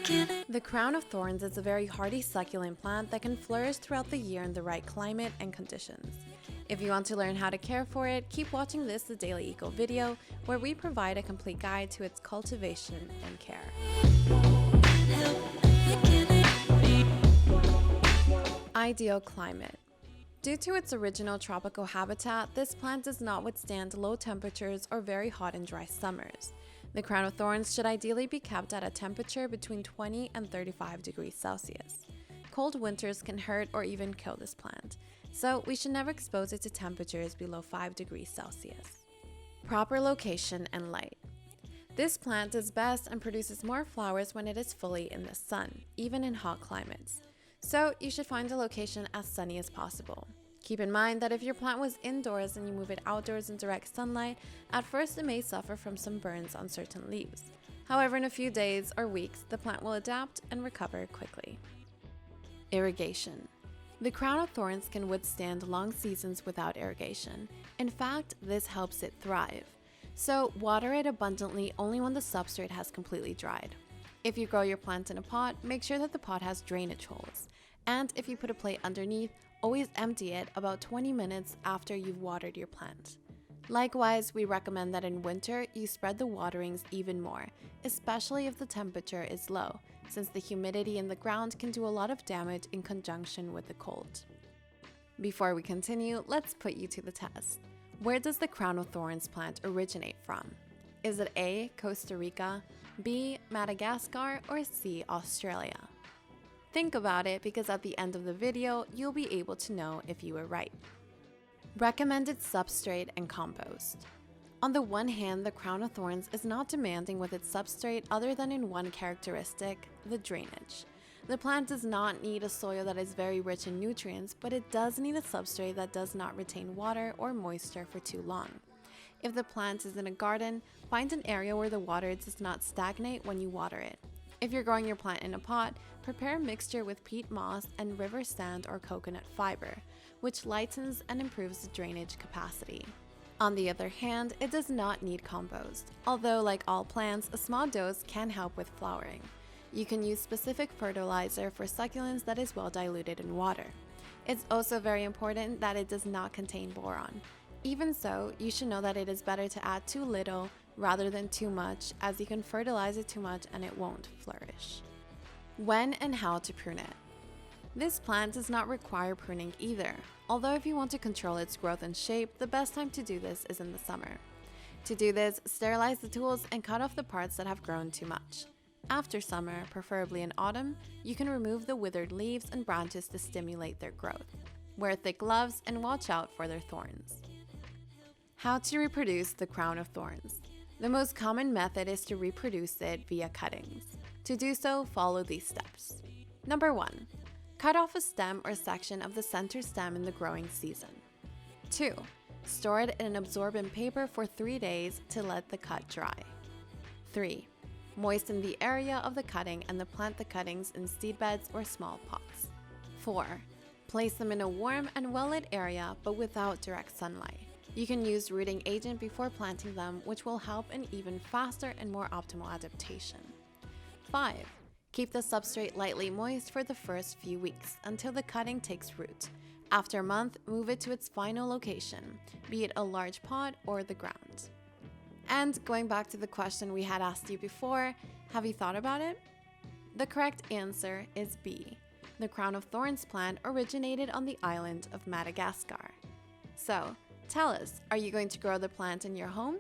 The Crown of Thorns is a very hardy succulent plant that can flourish throughout the year in the right climate and conditions. If you want to learn how to care for it, keep watching this The Daily Eco video, where we provide a complete guide to its cultivation and care. Ideal climate. Due to its original tropical habitat, this plant does not withstand low temperatures or very hot and dry summers. The Crown of Thorns should ideally be kept at a temperature between 20 and 35 degrees Celsius. Cold winters can hurt or even kill this plant, so we should never expose it to temperatures below 5 degrees Celsius. Proper location and light. This plant does best and produces more flowers when it is fully in the sun, even in hot climates. So you should find a location as sunny as possible. Keep in mind that if your plant was indoors and you move it outdoors in direct sunlight, at first it may suffer from some burns on certain leaves. However, in a few days or weeks, the plant will adapt and recover quickly. Irrigation. The Crown of Thorns can withstand long seasons without irrigation. In fact, this helps it thrive. So water it abundantly only when the substrate has completely dried. If you grow your plant in a pot, make sure that the pot has drainage holes. And if you put a plate underneath, always empty it about 20 minutes after you've watered your plant. Likewise, we recommend that in winter, you spread the waterings even more, especially if the temperature is low, since the humidity in the ground can do a lot of damage in conjunction with the cold. Before we continue, let's put you to the test. Where does the Crown of Thorns plant originate from? Is it A, Costa Rica, B, Madagascar, or C, Australia? Think about it, because at the end of the video, you'll be able to know if you were right. Recommended substrate and compost. On the one hand, the Crown of Thorns is not demanding with its substrate other than in one characteristic, the drainage. The plant does not need a soil that is very rich in nutrients, but it does need a substrate that does not retain water or moisture for too long. If the plant is in a garden, find an area where the water does not stagnate when you water it. If you're growing your plant in a pot, prepare a mixture with peat moss and river sand or coconut fiber, which lightens and improves the drainage capacity. On the other hand, it does not need compost, although like all plants, a small dose can help with flowering. You can use specific fertilizer for succulents that is well diluted in water. It's also very important that it does not contain boron. Even so, you should know that it is better to add too little rather than too much, as you can fertilize it too much and it won't flourish. When and how to prune it. This plant does not require pruning either, although if you want to control its growth and shape, the best time to do this is in the summer. To do this, sterilize the tools and cut off the parts that have grown too much. After summer, preferably in autumn, you can remove the withered leaves and branches to stimulate their growth. Wear thick gloves and watch out for their thorns. How to reproduce the Crown of Thorns. The most common method is to reproduce it via cuttings. To do so, follow these steps. Number 1. Cut off a stem or section of the center stem in the growing season. 2. Store it in an absorbent paper for 3 days to let the cut dry. 3. Moisten the area of the cutting and plant the cuttings in seed beds or small pots. 4. Place them in a warm and well-lit area but without direct sunlight. You can use rooting agent before planting them, which will help an even faster and more optimal adaptation. 5. Keep the substrate lightly moist for the first few weeks until the cutting takes root. After a month, move it to its final location, be it a large pot or the ground. And going back to the question we had asked you before, have you thought about it? The correct answer is B. The Crown of Thorns plant originated on the island of Madagascar. So, tell us, are you going to grow the plant in your home?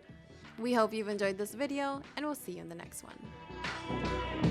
We hope you've enjoyed this video, and we'll see you in the next one.